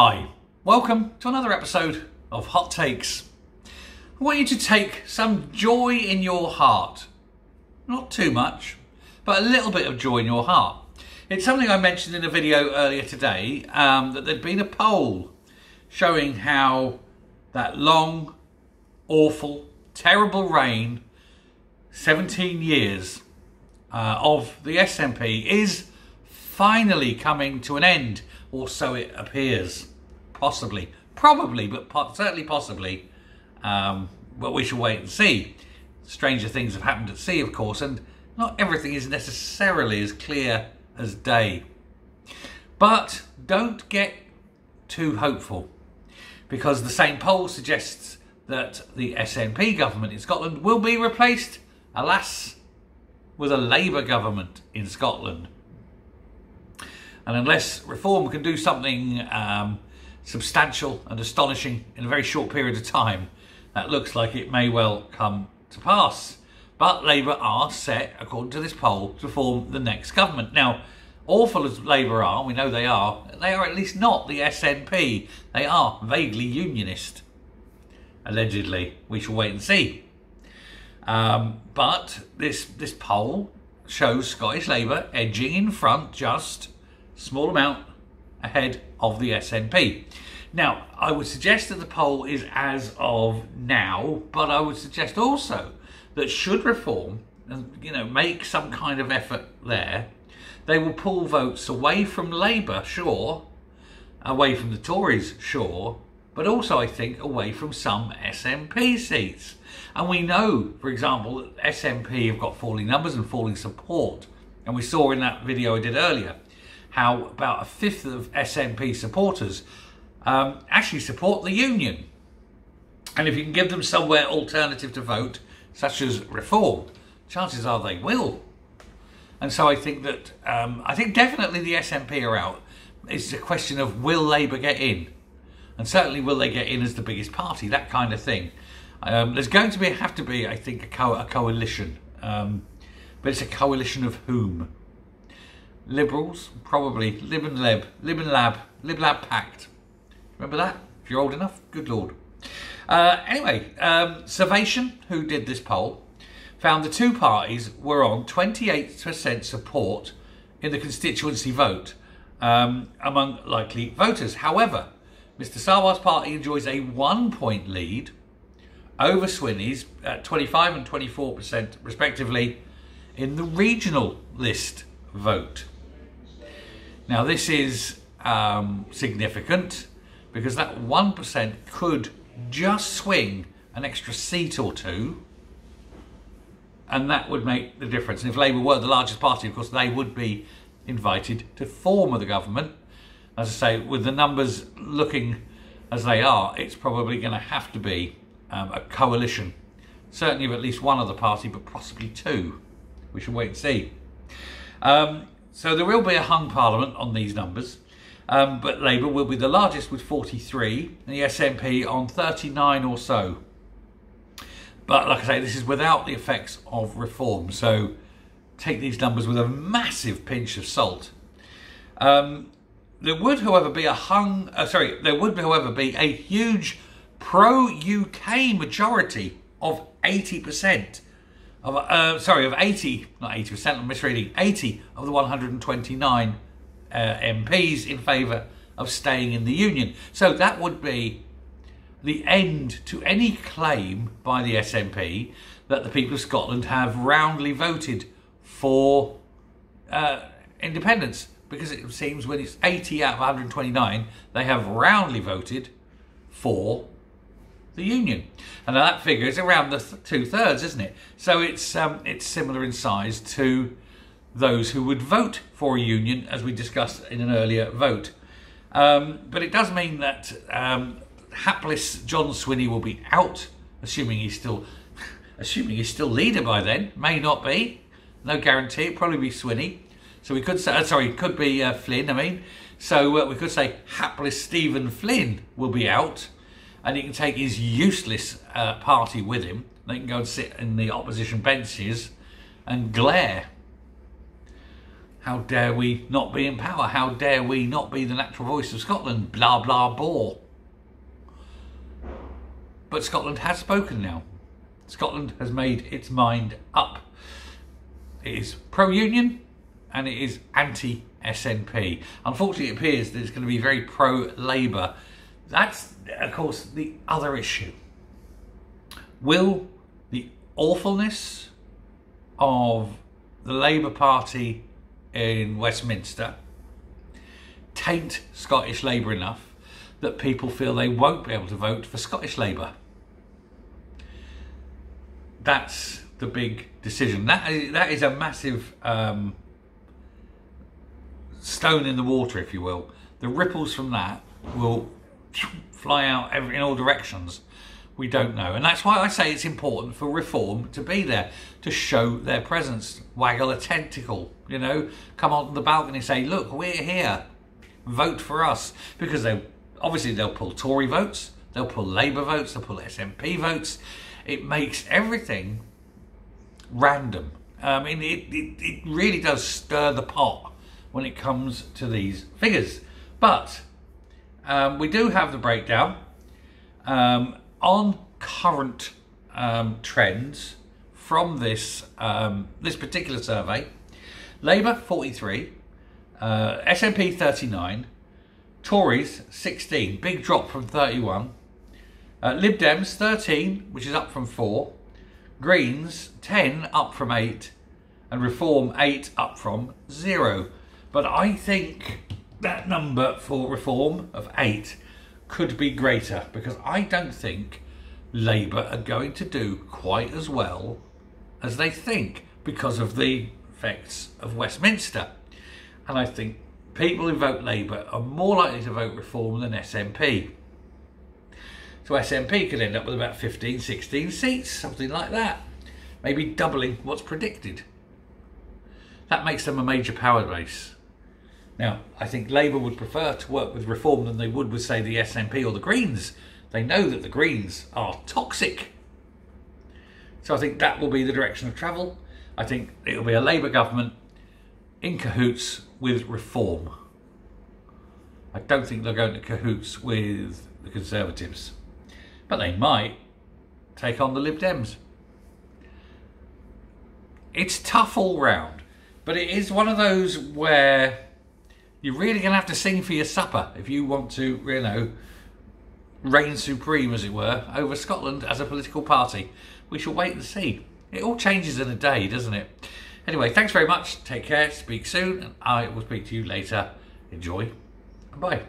Hi, welcome to another episode of Hot Takes. I want you to take some joy in your heart. Not too much, but a little bit of joy in your heart. It's something I mentioned in a video earlier today, that there'd been a poll showing how that long, awful, terrible reign, 17 years of the SNP is finally coming to an end, or so it appears. Possibly, probably, but certainly possibly. But we shall wait and see. Stranger things have happened at sea, of course, and not everything is necessarily as clear as day. But don't get too hopeful, because the same poll suggests that the SNP government in Scotland will be replaced, alas, with a Labour government in Scotland. And unless Reform can do something substantial and astonishing in a very short period of time, that looks like it may well come to pass. But Labour are set, according to this poll, to form the next government. Now, awful as Labour are, we know they are at least not the SNP. They are vaguely unionist, allegedly. We shall wait and see. But this poll shows Scottish Labour edging in front, just a small amount ahead of the SNP. Now, I would suggest that the poll is as of now, but I would suggest also that should Reform, make some kind of effort there, they will pull votes away from Labour, sure, away from the Tories, sure, but also, I think, away from some SNP seats. And we know, for example, that SNP have got falling numbers and falling support. And we saw in that video I did earlier how about a fifth of SNP supporters actually support the union. And if you can give them somewhere alternative to vote, such as Reform, chances are they will. And so I think that, definitely the SNP are out. It's a question of, will Labour get in? And certainly will they get in as the biggest party, that kind of thing. There's going to have to be, I think, a coalition. But it's a coalition of whom? Liberals, probably. Lib and Lab Pact. Remember that? If you're old enough? Good Lord. Anyway, Survation, who did this poll, found the two parties were on 28% support in the constituency vote among likely voters. However, Mr Sarwar's party enjoys a 1-point lead over Swinney's at 25 and 24% respectively in the regional list vote. Now this is significant because that 1% could just swing an extra seat or two, and that would make the difference. And if Labour were the largest party, of course, they would be invited to form the government. As I say, with the numbers looking as they are, it's probably going to have to be a coalition, certainly of at least one other party, but possibly two. We shall wait and see. So there will be a hung parliament on these numbers, but Labour will be the largest with 43, and the SNP on 39 or so. But like I say, this is without the effects of Reform, so take these numbers with a massive pinch of salt. There would, however, be a huge pro-UK majority of 80%. Of 80, not 80%, I'm misreading, 80 of the 129 MPs in favour of staying in the union. So that would be the end to any claim by the SNP that the people of Scotland have roundly voted for independence, because it seems when it's 80 out of 129, they have roundly voted for the union. And that figure is around the 2/3, isn't it? So it's similar in size to those who would vote for a union, as we discussed in an earlier vote. But it does mean that hapless John Swinney will be out, assuming he's still leader by then. May not be, no guarantee. It'll probably be Swinney. So we could say, it could be Flynn. So we could say hapless Stephen Flynn will be out, and he can take his useless party with him. They can go and sit in the opposition benches and glare. How dare we not be in power? How dare we not be the natural voice of Scotland? Blah, blah, blah. But Scotland has spoken now. Scotland has made its mind up. It is pro-union and it is anti-SNP. Unfortunately, it appears that it's going to be very pro-Labour. That's, of course, the other issue. Will the awfulness of the Labour Party in Westminster taint Scottish Labour enough that people feel they won't be able to vote for Scottish Labour? That's the big decision. That is a massive stone in the water, if you will. The ripples from that will fly out in all directions. We don't know. And that's why I say it's important for Reform to be there, to show their presence, waggle a tentacle, you know, come on the balcony and say, look, we're here, vote for us. Because they'll pull Tory votes, they'll pull Labour votes, they'll pull SNP votes. It makes everything random. I mean, it really does stir the pot when it comes to these figures. But we do have the breakdown on current trends from this this particular survey. Labour 43, SNP 39, Tories 16, big drop from 31, Lib Dems 13, which is up from 4, Greens 10, up from 8, and Reform 8, up from 0. But I think that number for Reform of 8 could be greater, because I don't think Labour are going to do quite as well as they think because of the effects of Westminster. And I think people who vote Labour are more likely to vote Reform than SNP. So SNP could end up with about 15, 16 seats, something like that. Maybe doubling what's predicted. That makes them a major power base. Now, I think Labour would prefer to work with Reform than they would with, say, the SNP or the Greens. They know that the Greens are toxic. So I think that will be the direction of travel. I think it'll be a Labour government in cahoots with Reform. I don't think they'll go into cahoots with the Conservatives. But they might take on the Lib Dems. It's tough all round. But it is one of those where you're really going to have to sing for your supper if you want to, you know, reign supreme, as it were, over Scotland as a political party. We shall wait and see. It all changes in a day, doesn't it? Anyway, thanks very much. Take care. Speak soon. And I will speak to you later. Enjoy. Bye.